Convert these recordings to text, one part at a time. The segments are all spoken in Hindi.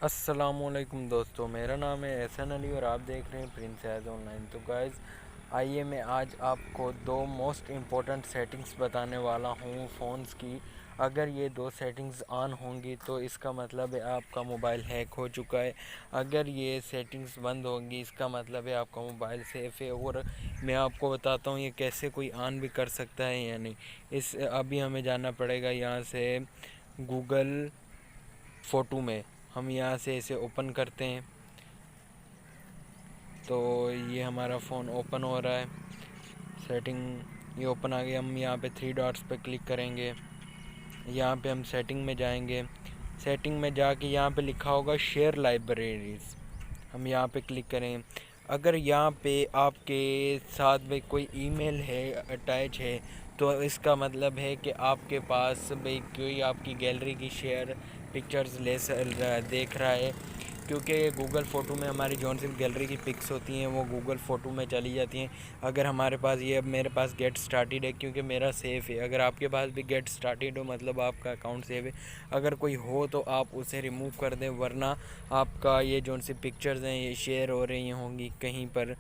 अस्सलामुअलैकुम दोस्तों, मेरा नाम है एहसन अली और आप देख रहे हैं प्रिंस एज ऑनलाइन। तो गाइज़, आइए मैं आज आपको दो मोस्ट इम्पोर्टेंट सेटिंग्स बताने वाला हूँ फ़ोन्स की। अगर ये दो सेटिंग्स ऑन होंगी तो इसका मतलब है आपका मोबाइल हैक हो चुका है। अगर ये सेटिंग्स बंद होंगी इसका मतलब है आपका मोबाइल सेफ़ है। और मैं आपको बताता हूँ ये कैसे कोई ऑन भी कर सकता है या नहीं। अभी हमें जाना पड़ेगा यहाँ से गूगल फ़ोटो में। हम यहाँ से इसे ओपन करते हैं तो ये हमारा फ़ोन ओपन हो रहा है। सेटिंग ये ओपन आ गया। हम यहाँ पे थ्री डॉट्स पे क्लिक करेंगे। यहाँ पे हम सेटिंग में जाएंगे। सेटिंग में जाके यहाँ पे लिखा होगा शेयर लाइब्रेरीज़, हम यहाँ पे क्लिक करें। अगर यहाँ पे आपके साथ में कोई ईमेल है अटैच है तो इसका मतलब है कि आपके पास भाई कोई आपकी गैलरी की शेयर पिक्चर्स देख रहा है, क्योंकि गूगल फ़ोटो में हमारी जौन सी गैलरी की पिक्स होती हैं वो गूगल फ़ोटो में चली जाती हैं। अगर हमारे पास ये अब मेरे पास गेट स्टार्टेड है क्योंकि मेरा सेफ़ है। अगर आपके पास भी गेट स्टार्टेड हो मतलब आपका अकाउंट सेव है। अगर कोई हो तो आप उसे रिमूव कर दें, वरना आपका ये जौन सी पिक्चर्स हैं ये शेयर हो रही होंगी कहीं पर,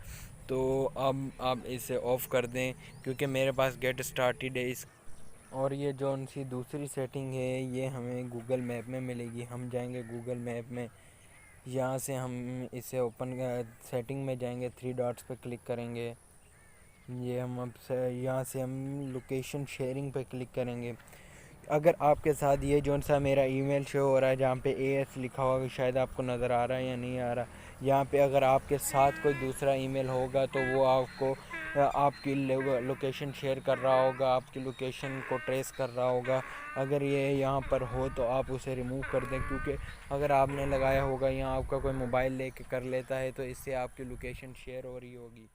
तो अब आप इसे ऑफ़ कर दें क्योंकि मेरे पास गेट स्टार्टेड है। इस और ये जौन सी दूसरी सेटिंग है ये हमें गूगल मैप में मिलेगी। हम जाएंगे गूगल मैप में, यहाँ से हम इसे ओपन सेटिंग में जाएंगे, थ्री डॉट्स पे क्लिक करेंगे। ये हम अब से यहाँ से हम लोकेशन शेयरिंग पे क्लिक करेंगे। अगर आपके साथ ये जौन सा मेरा ईमेल शो हो रहा है जहाँ पे एएस लिखा होगा, शायद आपको नज़र आ रहा है या नहीं आ रहा, यहाँ पे अगर आपके साथ कोई दूसरा ईमेल होगा तो वो आपको आपकी लोकेशन शेयर कर रहा होगा, आपकी लोकेशन को ट्रेस कर रहा होगा। अगर ये यहाँ पर हो तो आप उसे रिमूव कर दें, क्योंकि अगर आपने लगाया होगा यहाँ आपका कोई मोबाइल लेके कर लेता है तो इससे आपकी लोकेशन शेयर हो रही होगी।